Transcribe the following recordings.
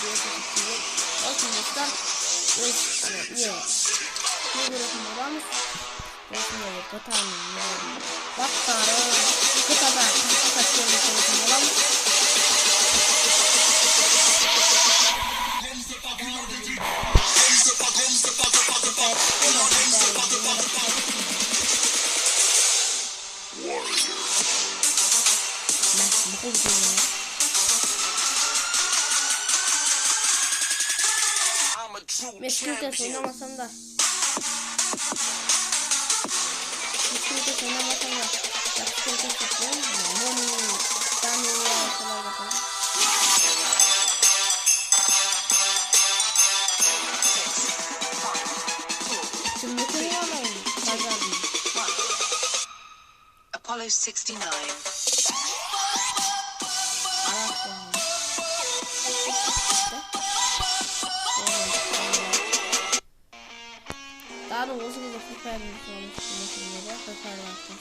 Arkadaşlar niye görüyorsunuz? Böyle katanın bak para bu kadar kaçıyor Meşgultes oynamasam da Meşgultes oynamasam da Meşgultes yapıyorum Moni Daniel falan yapalım. Şimdi koyun alayım pazarını Apollo 69 Daha da olsa da süper bir olmuştu arkadaşlar.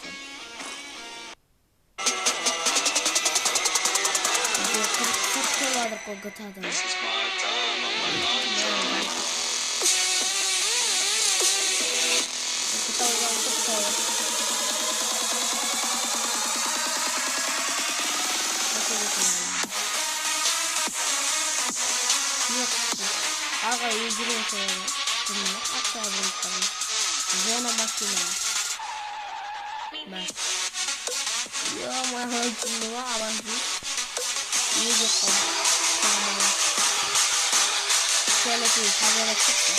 Çok vardır o GTA'da. Aga yüzüne koyalım. Bunu aşağı bırakalım. Zona makine. Bak. Ya mahal şimdi var abandı. İyi bakalım. Tamam. Şöyle bir kamera çıktı.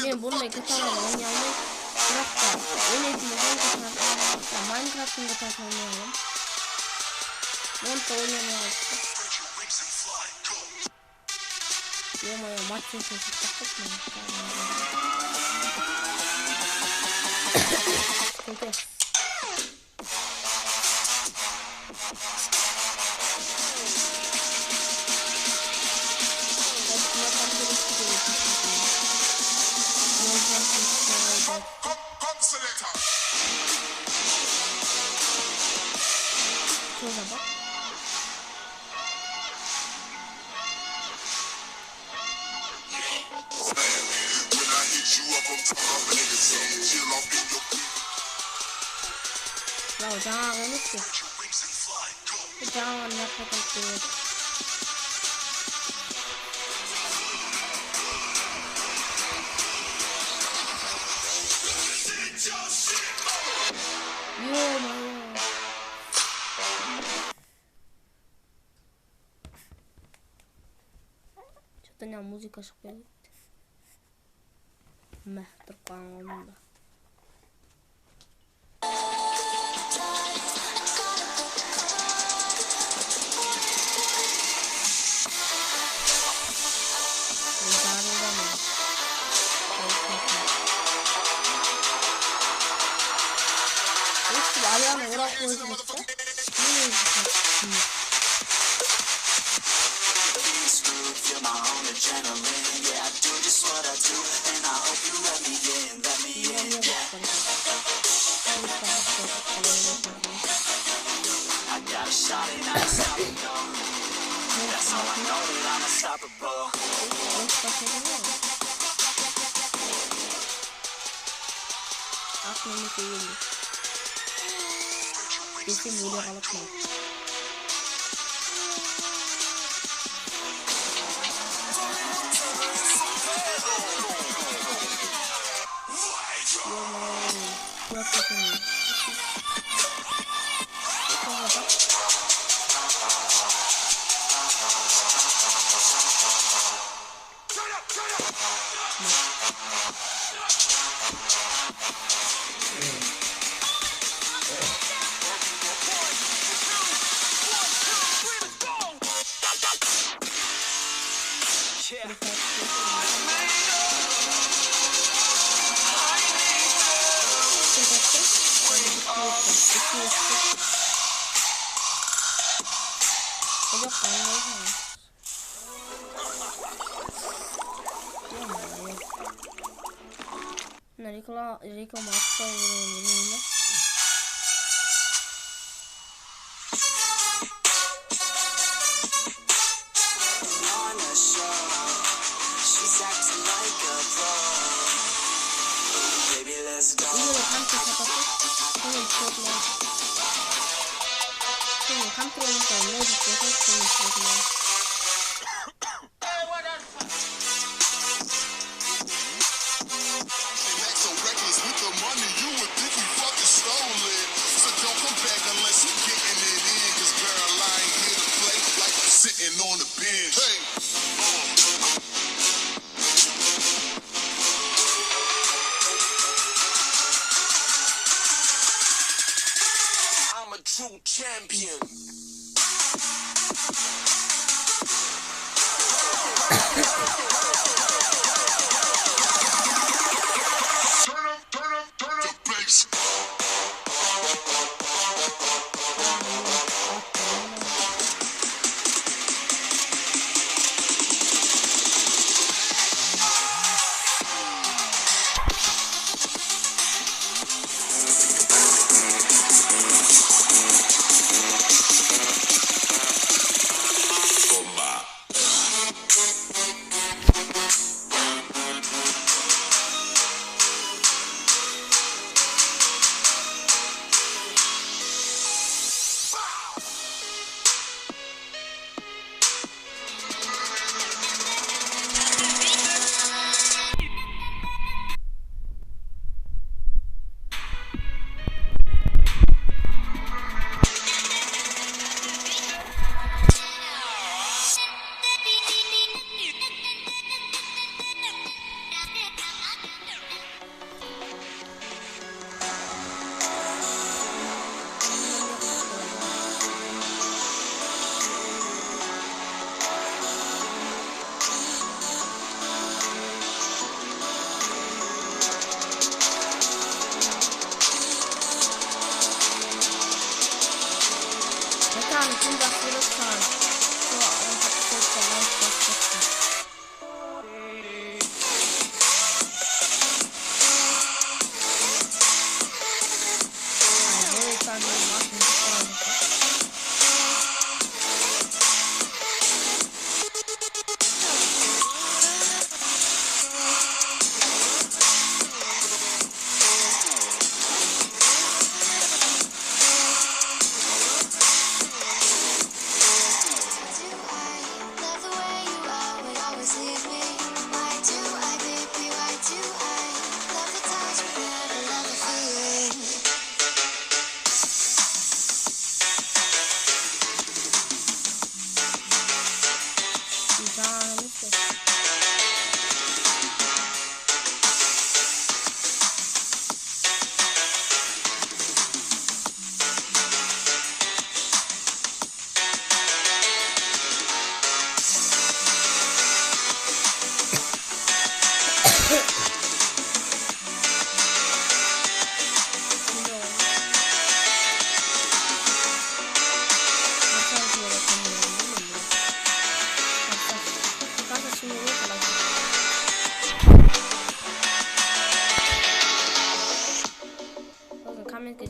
Yine bununla katalım oynayalım. Bırak da oynayalım. Minecraft'ın katalım oynayalım. Monta oynayalım. Yemaya maç sesi taktık mı? Kötü. Şurada bak. Ya jangan ini sih. Jangan dapat itu. Yo mayo. Contohnya musik seperti meh terpanggung dah. Ayağına uğrak koymakta. Aklımı seviyorum. Kesin böyle kalıp mı? Yok kesin. Yeah. Anladın. Rico Max'a vuruyorum yine. On the bench. Hey. I'm a true champion. Turn up the bass.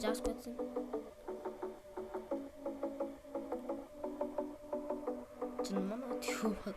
Just quitting. Canıma mı atıyor bak.